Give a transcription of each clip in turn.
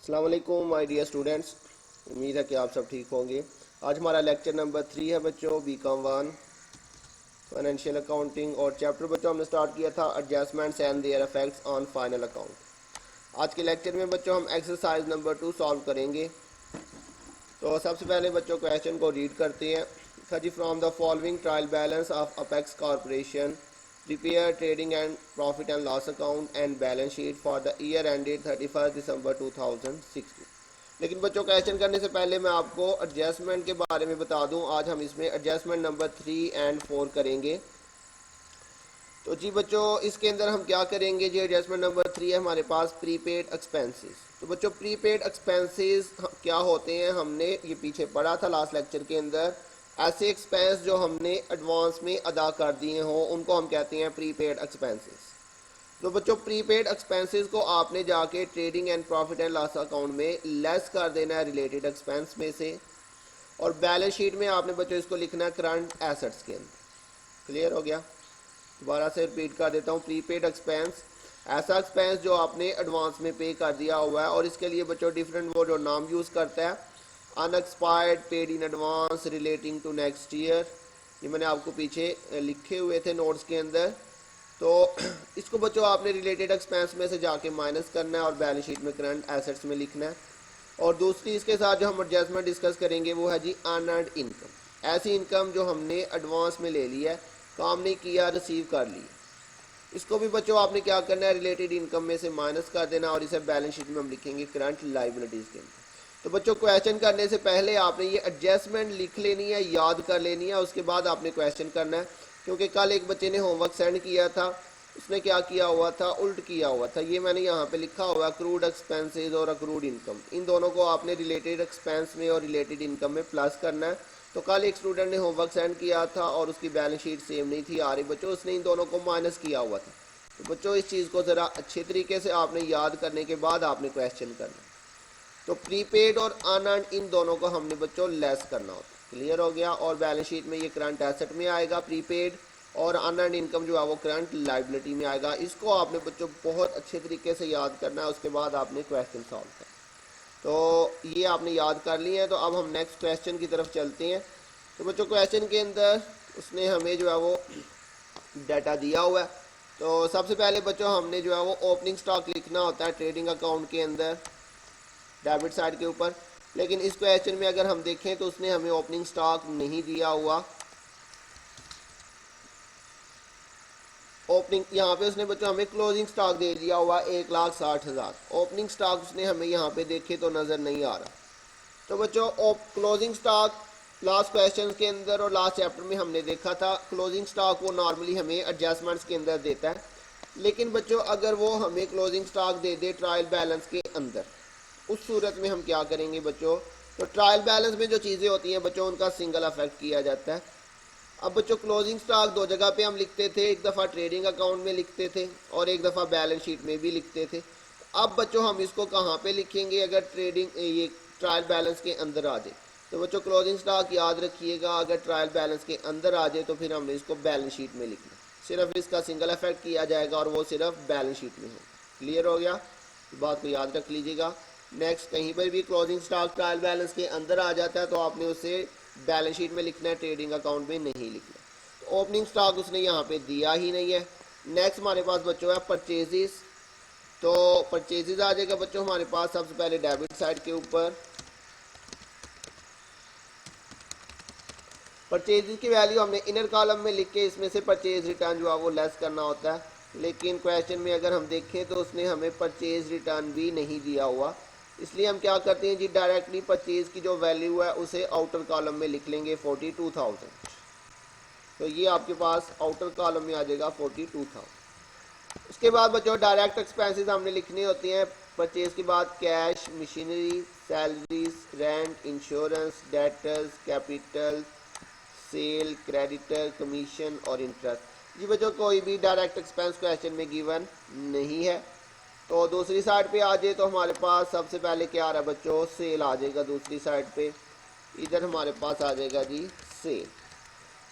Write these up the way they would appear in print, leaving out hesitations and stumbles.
अस्सलाम वालेकुम my dear students. उम्मीद है कि आप सब ठीक होंगे। आज हमारा लेक्चर नंबर 3 है बच्चों, BCom 1 फाइनेंशियल अकाउंटिंग, और चैप्टर बच्चों हमने स्टार्ट किया था adjustments and there effects on final account. आज के लेक्चर में बच्चों हम एक्सरसाइज नंबर 2 सॉल्व करेंगे। तो सबसे पहले बच्चों क्वेश्चन को रीड करते हैं। जी, from the following trial balance of Apex Corporation prepare trading and profit and loss account and balance sheet for the year ended 31st December 2016। लेकिन बच्चों क्वेश्चन करने से पहले मैं आपको एडजस्टमेंट के बारे में बता दूं। आज हम इसमें एडजस्टमेंट नंबर 3 एंड 4 करेंगे। तो जी बच्चों, इसके अंदर हम क्या करेंगे जी, एडजस्टमेंट नंबर 3 है हमारे पास प्रीपेड एक्सपेंसेस। तो बच्चों प्रीपेड एक्सपेंसेस क्या होते हैं, हमने ये पीछे पढ़ा था लास्ट लेक्चर के अंदर। ऐसे एक्सपेंस जो हमने एडवांस में अदा कर दिए हों उनको हम कहते हैं प्रीपेड एक्सपेंसेस। तो बच्चों प्रीपेड एक्सपेंसेस को आपने जाके trading and profit and loss account में लेस कर देना है रिलेटेड एक्सपेंस में से, और बैलेंस शीट में आपने बच्चों इसको लिखना है करंट एसेट्स के अंदर। क्लियर हो गया? दोबारा से रिपीट कर देता हूँ। प्रीपेड एक्सपेंस ऐसा एक्सपेंस जो आपने एडवांस में पे कर दिया हुआ है, और इसके लिए बच्चों डिफरेंट वो जो नाम यूज़ करता है, unexpired, paid in advance, relating to next year. ये मैंने आपको पीछे लिखे हुए थे नोट्स के अंदर। तो इसको बच्चों आपने रिलेटेड एक्सपेंस में से जाके माइनस करना है और बैलेंस शीट में करंट एसेट्स में लिखना है। और दूसरी इसके साथ जो हम एडजस्टमेंट डिस्कस करेंगे वो है जी अनअर्न्ड इनकम। ऐसी इनकम जो हमने एडवांस में ले ली है, काम नहीं किया, रिसीव कर ली, इसको भी बच्चों आपने क्या करना है, रिलेटेड इनकम में से माइनस कर देना, और इसे बैलेंस शीट में हम लिखेंगे करंट लायबिलिटीज़ के अंदर। तो बच्चों क्वेश्चन करने से पहले आपने ये एडजस्टमेंट लिख लेनी है, याद कर लेनी है, उसके बाद आपने क्वेश्चन करना है। क्योंकि कल एक बच्चे ने होमवर्क सेंड किया था, उसने क्या किया हुआ था, उल्ट किया हुआ था। ये मैंने यहाँ पे लिखा हुआ अक्रूड एक्सपेंसेस और अक्रूड इनकम, इन दोनों को आपने रिलेटेड एक्सपेंस में और रिलेटेड इनकम में प्लस करना है। तो कल एक स्टूडेंट ने होमवर्क सेंड किया था और उसकी बैलेंस शीट सेम नहीं थी आ रही बच्चों, उसने इन दोनों को माइनस किया हुआ था। तो बच्चों इस चीज़ को ज़रा अच्छे तरीके से आपने याद करने के बाद आपने क्वेश्चन करना। तो प्रीपेड और अनअर्न्ड इन दोनों को हमने बच्चों लेस करना होता है। क्लियर हो गया? और बैलेंस शीट में ये करंट एसेट में आएगा प्रीपेड, और अनअर्न्ड इनकम जो है वो करंट लायबिलिटी में आएगा। इसको आपने बच्चों बहुत अच्छे तरीके से याद करना है, उसके बाद आपने क्वेश्चन सॉल्व करना। तो ये आपने याद कर लिए हैं। तो अब हम नेक्स्ट क्वेश्चन की तरफ चलते हैं। तो बच्चों क्वेश्चन के अंदर उसने हमें जो है वो डाटा दिया हुआ है। तो सबसे पहले बच्चों हमने जो है वो ओपनिंग स्टॉक लिखना होता है ट्रेडिंग अकाउंट के अंदर डेबिट साइड के ऊपर। लेकिन इस क्वेश्चन में अगर हम देखें तो उसने हमें ओपनिंग स्टॉक नहीं दिया हुआ। ओपनिंग यहाँ पे उसने बच्चों हमें क्लोजिंग स्टॉक दे दिया हुआ 1,60,000। ओपनिंग स्टॉक उसने हमें यहाँ पे देखे तो नज़र नहीं आ रहा। तो बच्चों क्लोजिंग स्टॉक लास्ट क्वेश्चन के अंदर और लास्ट चैप्टर में हमने देखा था, क्लोजिंग स्टॉक वो नॉर्मली हमें एडजस्टमेंट्स के अंदर देता है। लेकिन बच्चों अगर वो हमें क्लोजिंग स्टॉक दे दे ट्रायल बैलेंस के अंदर, उस सूरत में हम क्या करेंगे बच्चों, तो ट्रायल बैलेंस में जो चीज़ें होती हैं बच्चों उनका सिंगल अफेक्ट किया जाता है। अब बच्चों क्लोजिंग स्टॉक दो जगह पे हम लिखते थे, एक दफ़ा ट्रेडिंग अकाउंट में लिखते थे और एक दफ़ा बैलेंस शीट में भी लिखते थे। अब बच्चों हम इसको कहाँ पे लिखेंगे अगर ट्रेडिंग ये ट्रायल बैलेंस के अंदर आ जाए? तो बच्चों क्लोजिंग स्टॉक याद रखिएगा, अगर ट्रायल बैलेंस के अंदर आ जाए तो फिर हमने इसको बैलेंस शीट में लिखना, सिर्फ इसका सिंगल अफेक्ट किया जाएगा और वो सिर्फ बैलेंस शीट में हो। क्लियर हो गया? बात को याद रख लीजिएगा। नेक्स्ट कहीं पर भी क्लोजिंग स्टॉक ट्रायल बैलेंस के अंदर आ जाता है तो आपने उसे बैलेंस शीट में लिखना है, ट्रेडिंग अकाउंट में नहीं लिखना। तो ओपनिंग स्टॉक उसने यहाँ पे दिया ही नहीं है। नेक्स्ट हमारे पास बच्चों है परचेजेस। तो परचेजेस आ जाएगा बच्चों हमारे पास सबसे पहले डेबिट साइड के ऊपर। परचेजेस की वैल्यू हमने इनर कॉलम में लिख के इसमें से परचेज रिटर्न जो है वो लेस करना होता है। लेकिन क्वेश्चन में अगर हम देखें तो उसने हमें परचेज रिटर्न भी नहीं दिया हुआ, इसलिए हम क्या करते हैं जी, डायरेक्टली परचेज की जो वैल्यू है उसे आउटर कॉलम में लिख लेंगे 42,000। तो ये आपके पास आउटर कॉलम में आ जाएगा 42,000। उसके बाद बच्चों डायरेक्ट एक्सपेंसेस हमने लिखने होते हैं परचेज के बाद, cash, machinery, salaries, rent, insurance, debtors, capital, sale, creditor, commission और इंटरेस्ट। जी बच्चों कोई भी डायरेक्ट एक्सपेंस क्वेश्चन में गिवन नहीं है। तो दूसरी साइड पे आ जाए तो हमारे पास सबसे पहले क्या आ रहा है बच्चों, सेल आ जाएगा दूसरी साइड पे। इधर हमारे पास आ जाएगा जी सेल।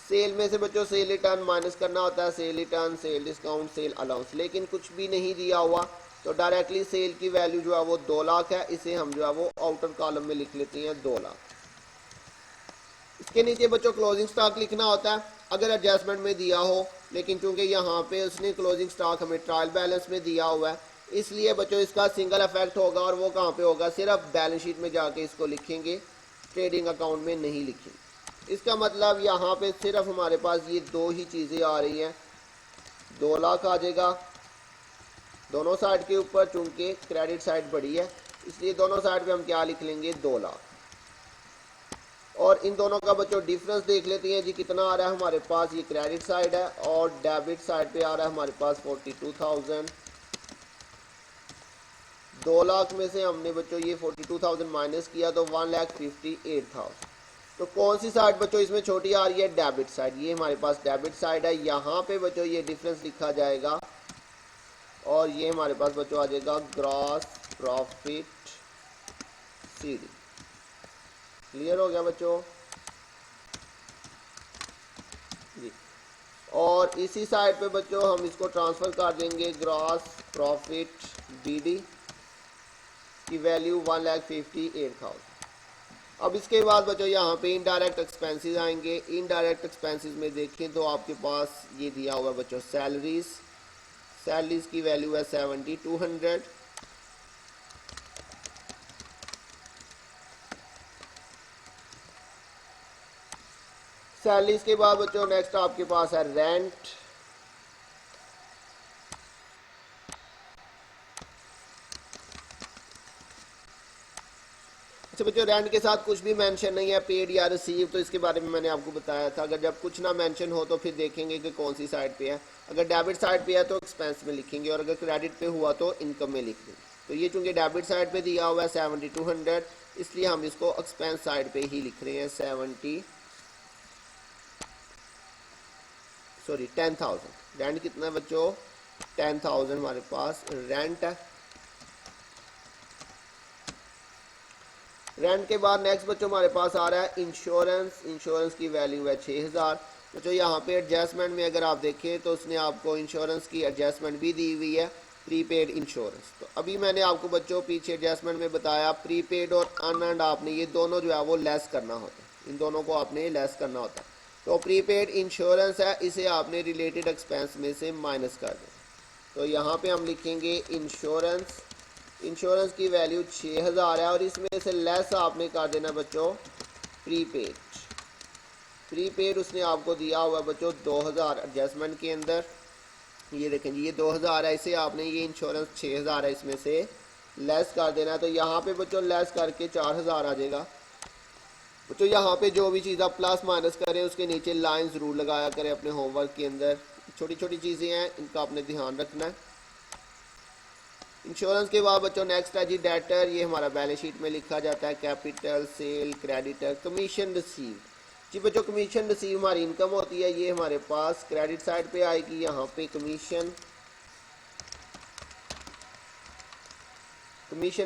सेल में से बच्चों सेल रिटर्न माइनस करना होता है, sale return, sale discount, sale allowance, लेकिन कुछ भी नहीं दिया हुआ तो डायरेक्टली सेल की वैल्यू जो है वो 2 लाख है, इसे हम जो है वो आउटर कॉलम में लिख लेते हैं 2 लाख। इसके नीचे बच्चों क्लोजिंग स्टॉक लिखना होता है अगर एडजस्टमेंट में दिया हो, लेकिन चूंकि यहाँ पे उसने क्लोजिंग स्टॉक हमें ट्रायल बैलेंस में दिया हुआ है, इसलिए बच्चों इसका सिंगल इफेक्ट होगा। और वो कहाँ पे होगा, सिर्फ बैलेंस शीट में जाके इसको लिखेंगे, ट्रेडिंग अकाउंट में नहीं लिखेंगे। इसका मतलब यहाँ पे सिर्फ हमारे पास ये दो ही चीज़ें आ रही हैं, 2 लाख आ जाएगा दोनों साइड के ऊपर, चूंकि क्रेडिट साइड बड़ी है इसलिए दोनों साइड पे हम क्या लिख लेंगे, 2 लाख। और इन दोनों का बच्चों डिफरेंस देख लेते हैं जी, कितना आ रहा है हमारे पास। ये क्रेडिट साइड है और डेबिट साइड पे आ रहा है हमारे पास 42,000। 2 लाख में से हमने बच्चों ये 42,000 माइनस किया तो 1,58,000। तो कौन सी साइड बच्चों इसमें छोटी आ रही है, डेबिट साइड। ये हमारे पास डेबिट साइड है, यहाँ पे बच्चों ये डिफरेंस लिखा जाएगा और ये हमारे पास बच्चों आ जाएगा ग्रॉस प्रॉफिट सीडी। क्लियर हो गया बच्चों जी। और इसी साइड पे बच्चों हम इसको ट्रांसफर कर देंगे, ग्रॉस प्रॉफिट बीडी की वैल्यू 1,58,000। अब इसके बाद बच्चों यहाँ पे इनडायरेक्ट एक्सपेंसेस आएंगे। इनडायरेक्ट एक्सपेंसेस में देखें तो आपके पास ये दिया हुआ है बच्चों सैलरीज। सैलरीज की वैल्यू है 7,200। सैलरीज के बाद बच्चों नेक्स्ट आपके पास है रेंट। अच्छा बच्चों, रेंट के साथ कुछ भी मेंशन नहीं है, पेड या रिसीव, तो इसके बारे में मैंने आपको बताया था। अगर जब कुछ ना मेंशन हो तो फिर देखेंगे कि कौन सी साइड पे है। अगर डेबिट साइड पे है तो एक्सपेंस में लिखेंगे और अगर क्रेडिट पे हुआ तो इनकम में लिख देंगे। तो ये चूंकि डेबिट साइड पे दिया हुआ है 7,200, इसलिए हम इसको एक्सपेंस साइड पे ही लिख रहे हैं 10,000। रेंट कितना है बच्चों, 10,000 हमारे पास रेंट है। रेंट के बाद नेक्स्ट बच्चों हमारे पास आ रहा है इंश्योरेंस। इंश्योरेंस की वैल्यू है 6,000। बच्चों यहाँ पे एडजस्टमेंट में अगर आप देखें तो उसने आपको इंश्योरेंस की एडजस्टमेंट भी दी हुई है, प्रीपेड इंश्योरेंस। तो अभी मैंने आपको बच्चों पीछे एडजस्टमेंट में बताया प्रीपेड और अनअर्न्ड आपने ये दोनों जो है वो लेस करना होता है, इन दोनों को आपने लेस करना होता है। तो प्रीपेड इंश्योरेंस है, इसे आपने रिलेटेड एक्सपेंस में से माइनस कर दें। तो यहाँ पे हम लिखेंगे इंश्योरेंस। इंश्योरेंस की वैल्यू 6,000 है और इसमें से लेस आपने कर देना बच्चों प्रीपेड। प्रीपेड उसने आपको दिया हुआ बच्चों 2,000 एडजस्टमेंट के अंदर। ये देखें जी, ये 2,000 है, इसे आपने ये इंश्योरेंस 6,000 है इसमें से लेस कर देना है। तो यहाँ पे बच्चों लेस करके 4,000 आ जाएगा। बच्चों यहाँ पे जो भी चीज़ आप प्लस माइनस करें उसके नीचे लाइन ज़रूर लगाया करें अपने होमवर्क के अंदर। छोटी छोटी चीज़ें हैं, इनका आपने ध्यान रखना है। इंश्योरेंस के बाद बच्चों नेक्स्ट है जी डेटर। ये हमारा बैलेंस शीट में लिखा जाता है capital, sale, creditor, commission receive. जी बच्चों, कमीशन रिसीव हमारी इनकम होती है, ये हमारे पास क्रेडिट साइड पे आएगी। यहाँ पे कमीशन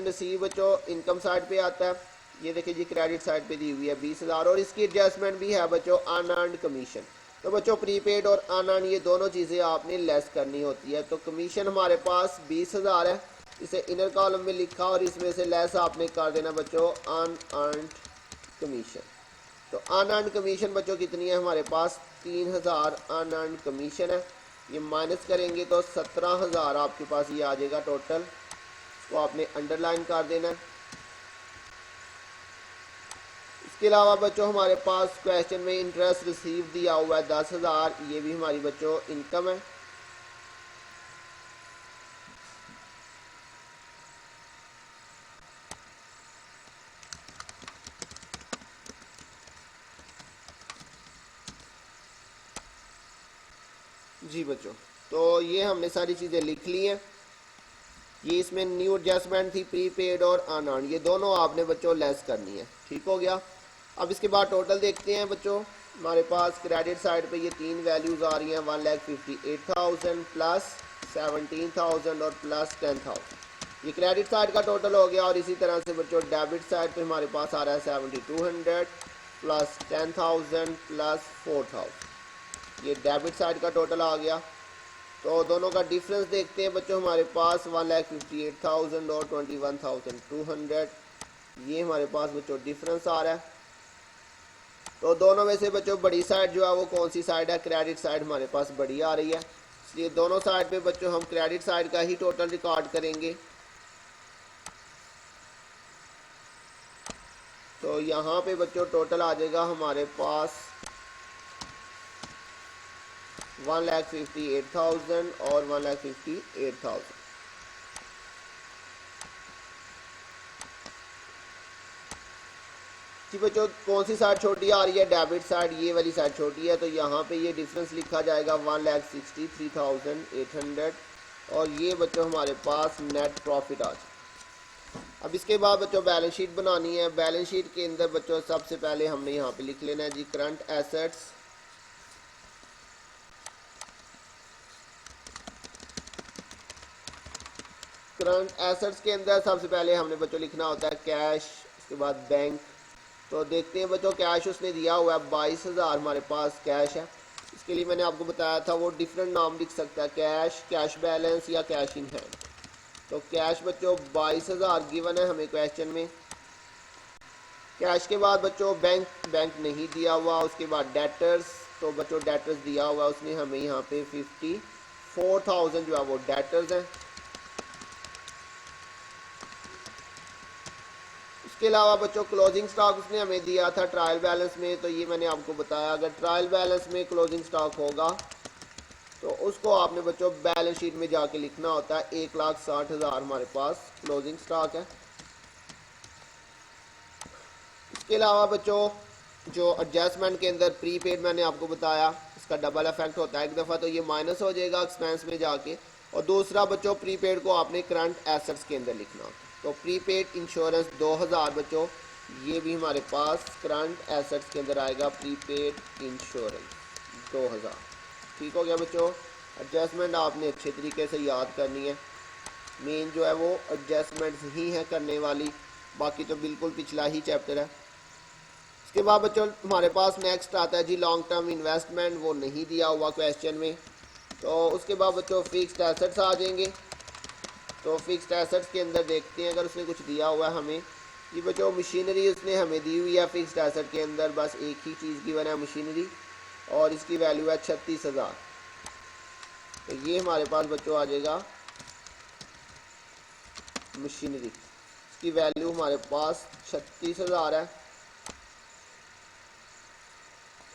रिसीव बच्चों इनकम साइड पे आता है। ये देखिए जी क्रेडिट साइड पे दी हुई है 20,000 और इसकी एडजस्टमेंट भी है बच्चों अनअर्न्ड कमीशन। तो बच्चों प्रीपेड और अनअर्न्ड ये दोनों चीज़ें आपने लेस करनी होती है। तो कमीशन हमारे पास 20,000 है, इसे इनर कॉलम में लिखा और इसमें से लेस आपने कर देना बच्चों अनअर्न्ड कमीशन। तो अनअर्न्ड कमीशन बच्चों कितनी है हमारे पास, 3,000 अनअर्न्ड कमीशन है। ये माइनस करेंगे तो 17,000 आपके पास ये आ जाएगा टोटल, इसको आपने अंडरलाइन कर देना है। इसके अलावा बच्चों हमारे पास क्वेश्चन में इंटरेस्ट रिसीव दिया हुआ है 10,000, ये भी हमारी बच्चों इनकम है। जी बच्चों, तो ये हमने सारी चीज़ें लिख ली हैं। ये इसमें न्यू एडजस्टमेंट थी प्रीपेड और अनअर्न्ड, ये दोनों आपने बच्चों लेस करनी है। ठीक हो गया। अब इसके बाद टोटल देखते हैं बच्चों। हमारे पास क्रेडिट साइड पे ये तीन वैल्यूज़ आ रही हैं, 1,58,000 प्लस 17,000 और प्लस 10,000। ये क्रेडिट साइड का टोटल हो गया। और इसी तरह से बच्चों डेबिट साइड पे हमारे पास आ रहा है 7,200 प्लस 10,000 प्लस 4,000। ये डेबिट साइड का टोटल आ गया। तो दोनों का डिफरेंस देखते हैं बच्चों। हमारे पास 1,58,000 और 21,200, ये हमारे पास बच्चों डिफरेंस आ रहा है। तो दोनों में से बच्चों बड़ी साइड जो है वो कौन सी साइड है? क्रेडिट साइड हमारे पास बड़ी आ रही है, इसलिए दोनों साइड पे बच्चों हम क्रेडिट साइड का ही टोटल रिकॉर्ड करेंगे। तो यहाँ पे बच्चों टोटल आ जाएगा हमारे पास 1,58,000 और 1,58,000। जी बच्चों, कौन सी साइड छोटी आ रही है? डेबिट साइड, ये वाली साइड छोटी है, तो यहाँ पे ये डिफरेंस लिखा जाएगा 1,63,800 और ये बच्चों हमारे पास नेट प्रॉफिट आ जाए। अब इसके बाद बच्चों बैलेंस शीट बनानी है। बैलेंस शीट के अंदर बच्चों सबसे पहले हमने यहाँ पे लिख लेना है जी करंट एसेट्स। करंट एसेट्स के अंदर सबसे पहले हमने बच्चों लिखना होता है कैश, उसके बाद बैंक। तो देखते हैं बच्चों, कैश उसने दिया हुआ है 22,000 हमारे पास कैश है। इसके लिए मैंने आपको बताया था वो डिफरेंट नाम लिख सकता है, कैश, कैश बैलेंस या कैश इन हैंड। तो कैश बच्चों 22,000 गिवन है हमें क्वेश्चन में। कैश के बाद बच्चों बैंक, बैंक नहीं दिया हुआ। उसके बाद डेटर्स, तो बच्चों डेटर्स दिया हुआ उसने हमें यहाँ पे 54,000 जो है वो डेटर्स हैं। इसके अलावा बच्चों क्लोजिंग स्टॉक उसने हमें दिया था ट्रायल बैलेंस में, तो ये मैंने आपको बताया अगर ट्रायल बैलेंस में क्लोजिंग स्टॉक होगा तो उसको आपने बच्चों बैलेंस शीट में जाके लिखना होता है। 1,60,000 हमारे पास क्लोजिंग स्टॉक है। इसके अलावा बच्चों जो एडजस्टमेंट के अंदर प्रीपेड मैंने आपको बताया, इसका डबल इफेक्ट होता है। एक दफ़ा तो ये माइनस हो जाएगा एक्सपेंस में जाके, और दूसरा बच्चों प्रीपेड को आपने करंट एसेट्स के अंदर लिखना होता है। तो प्रीपेड इंश्योरेंस 2,000 बच्चों, ये भी हमारे पास करंट एसेट्स के अंदर आएगा। प्रीपेड इंश्योरेंस 2,000, ठीक हो गया बच्चों। एडजस्टमेंट आपने अच्छे तरीके से याद करनी है। मेन जो है वो एडजस्टमेंट्स ही है करने वाली, बाकी तो बिल्कुल पिछला ही चैप्टर है। इसके बाद बच्चों हमारे पास नेक्स्ट आता है जी लॉन्ग टर्म इन्वेस्टमेंट, वो नहीं दिया हुआ क्वेश्चन में। तो उसके बाद बच्चों फिक्स्ड एसेट्स आ जाएंगे। तो फिक्स्ड एसेट्स के अंदर देखते हैं अगर उसने कुछ दिया हुआ है हमें। ये बच्चों मशीनरी उसने हमें दी हुई है फिक्स्ड एसेट के अंदर, बस एक ही चीज़ गिवन है मशीनरी, और इसकी वैल्यू है 36,000। तो ये हमारे पास बच्चों आ जाएगा मशीनरी, इसकी वैल्यू हमारे पास 36,000 है।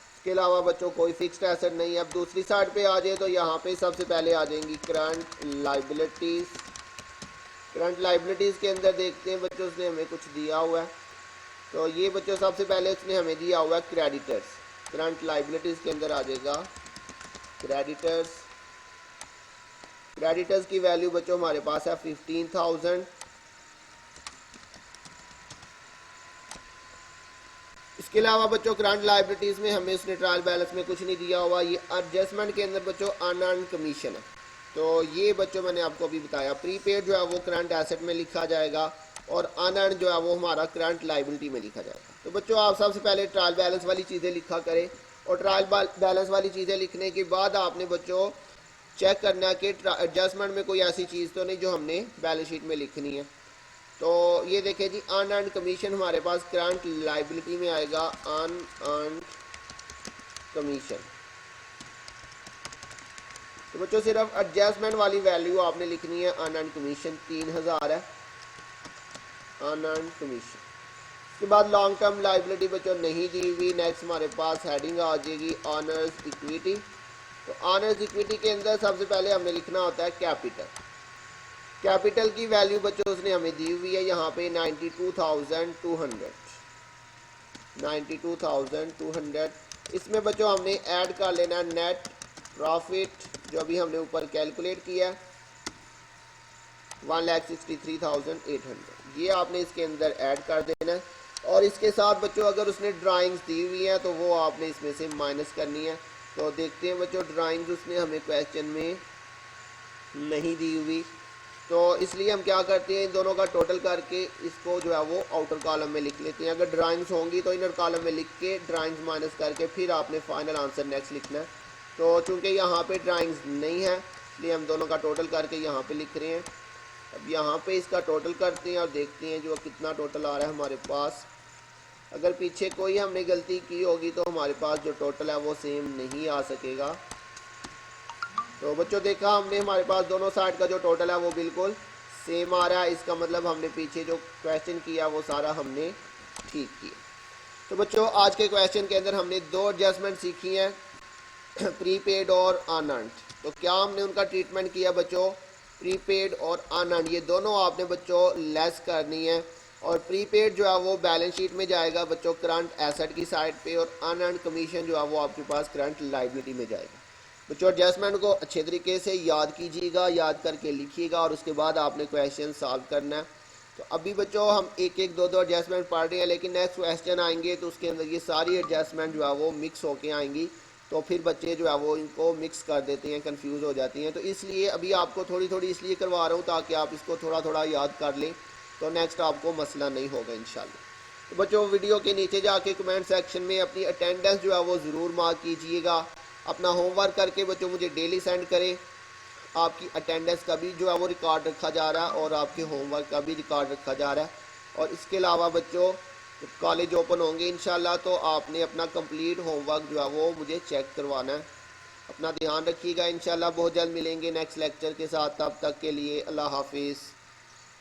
इसके अलावा बच्चों कोई फिक्स्ड एसेट नहीं है। अब दूसरी साइड पे आ जाए तो यहाँ पे सबसे पहले आ जाएंगी करंट लाइबिलिटीज़। करंट लाइबिलिटीज़ के अंदर देखते हैं बच्चों उसने हमें कुछ दिया हुआ है। तो ये बच्चों सबसे पहले उसने हमें दिया हुआ है क्रेडिटर्स। करंट लाइबिलिटीज़ के अंदर आ जाएगा क्रेडिटर्स। क्रेडिटर्स की वैल्यू बच्चों हमारे पास है 15,000। इसके अलावा बच्चों करंट लाइबिलिटीज़ में हमें उसने ट्रायल बैलेंस में कुछ नहीं दिया हुआ। ये एडजस्टमेंट के अंदर बच्चों अनअर्न्ड कमीशन है। तो ये बच्चों मैंने आपको अभी बताया, प्रीपेड जो है वो करंट एसेट में लिखा जाएगा और अनअर्न्ड जो है वो हमारा करंट लाइबिलिटी में लिखा जाएगा। तो बच्चों आप सबसे पहले ट्रायल बैलेंस वाली चीज़ें लिखा करें, और ट्रायल बैलेंस वाली चीज़ें लिखने के बाद आपने बच्चों चेक करना कि एडजस्टमेंट में कोई ऐसी चीज़ तो नहीं जो हमने बैलेंस शीट में लिखनी है। तो ये देखें जी अनअर्न्ड कमीशन हमारे पास करंट लाइबिलिटी में आएगा, अनअर्न्ड कमीशन। तो बच्चों सिर्फ एडजस्टमेंट वाली वैल्यू आपने लिखनी है। अनअर्न्ड कमीशन 3,000 है, अनअर्न्ड कमीशन। उसके बाद लॉन्ग टर्म लाइबिलिटी बच्चों नहीं दी हुई। नेक्स्ट हमारे पास हेडिंग आ जाएगी ऑनर्स इक्विटी। तो ऑनर्स इक्विटी के अंदर सबसे पहले हमें लिखना होता है कैपिटल। कैपिटल की वैल्यू बच्चों उसने हमें दी हुई है यहाँ पे 92,200, 92,200। इसमें बच्चों हमने ऐड कर लेना नेट प्रॉफिट जो अभी हमने ऊपर कैलकुलेट किया है 1,63,800, ये आपने इसके अंदर ऐड कर देना है। और इसके साथ बच्चों अगर उसने ड्राइंग्स दी हुई है तो वो आपने इसमें से माइनस करनी है। तो देखते हैं बच्चों ड्राइंग्स उसने हमें क्वेश्चन में नहीं दी हुई, तो इसलिए हम क्या करते हैं इन दोनों का टोटल करके इसको जो है वो आउटर कॉलम में लिख लेते हैं। अगर ड्राइंग्स होंगी तो इनर कॉलम में लिख के ड्राइंग्स माइनस करके फिर आपने फाइनल आंसर नेक्स्ट लिखना है। तो चूंकि यहाँ पे ड्राइंग्स नहीं है इसलिए हम दोनों का टोटल करके यहाँ पे लिख रहे हैं। अब यहाँ पे इसका टोटल करते हैं और देखते हैं जो कितना टोटल आ रहा है हमारे पास। अगर पीछे कोई हमने गलती की होगी तो हमारे पास जो टोटल है वो सेम नहीं आ सकेगा। तो बच्चों देखा हमने, हमारे पास दोनों साइड का जो टोटल है वो बिल्कुल सेम आ रहा है। इसका मतलब हमने पीछे जो क्वेश्चन किया वो सारा हमने ठीक किया। तो बच्चों आज के क्वेश्चन के अंदर हमने दो एडजस्टमेंट सीखी हैं, प्रीपेड और अनअर्न्ड। तो क्या हमने उनका ट्रीटमेंट किया बच्चों, प्रीपेड और अनअर्न्ड ये दोनों आपने बच्चों लेस करनी है। और प्रीपेड जो है वो बैलेंस शीट में जाएगा बच्चों करंट एसेट की साइड पे, और अनअर्न्ड कमीशन जो है वो आपके पास करंट लायबिलिटी में जाएगा। बच्चों एडजस्टमेंट को अच्छे तरीके से याद कीजिएगा, याद करके लिखिएगा और उसके बाद आपने क्वेश्चन सॉल्व करना है। तो अभी बच्चों हम एक एक दो दो एडजस्टमेंट पढ़ रहे हैं, लेकिन नेक्स्ट क्वेश्चन आएंगे तो उसके अंदर ये सारी एडजस्टमेंट जो है वो मिक्स होके आएंगी। तो फिर बच्चे जो है वो इनको मिक्स कर देते हैं, कंफ्यूज हो जाती हैं। तो इसलिए अभी आपको थोड़ी थोड़ी इसलिए करवा रहा हूँ ताकि आप इसको थोड़ा थोड़ा याद कर लें, तो नेक्स्ट आपको मसला नहीं होगा इंशाल्लाह। तो बच्चों वीडियो के नीचे जाके कमेंट सेक्शन में अपनी अटेंडेंस जो है वो ज़रूर मार्क कीजिएगा। अपना होमवर्क करके बच्चों मुझे डेली सेंड करें। आपकी अटेंडेंस का भी जो है वो रिकॉर्ड रखा जा रहा है और आपके होमवर्क का भी रिकॉर्ड रखा जा रहा है। और इसके अलावा बच्चों जब कॉलेज ओपन होंगे इंशाल्लाह तो आपने अपना कंप्लीट होमवर्क जो है वो मुझे चेक करवाना है। अपना ध्यान रखिएगा, इंशाल्लाह बहुत जल्द मिलेंगे नेक्स्ट लेक्चर के साथ। तब तक के लिए अल्लाह हाफिज़।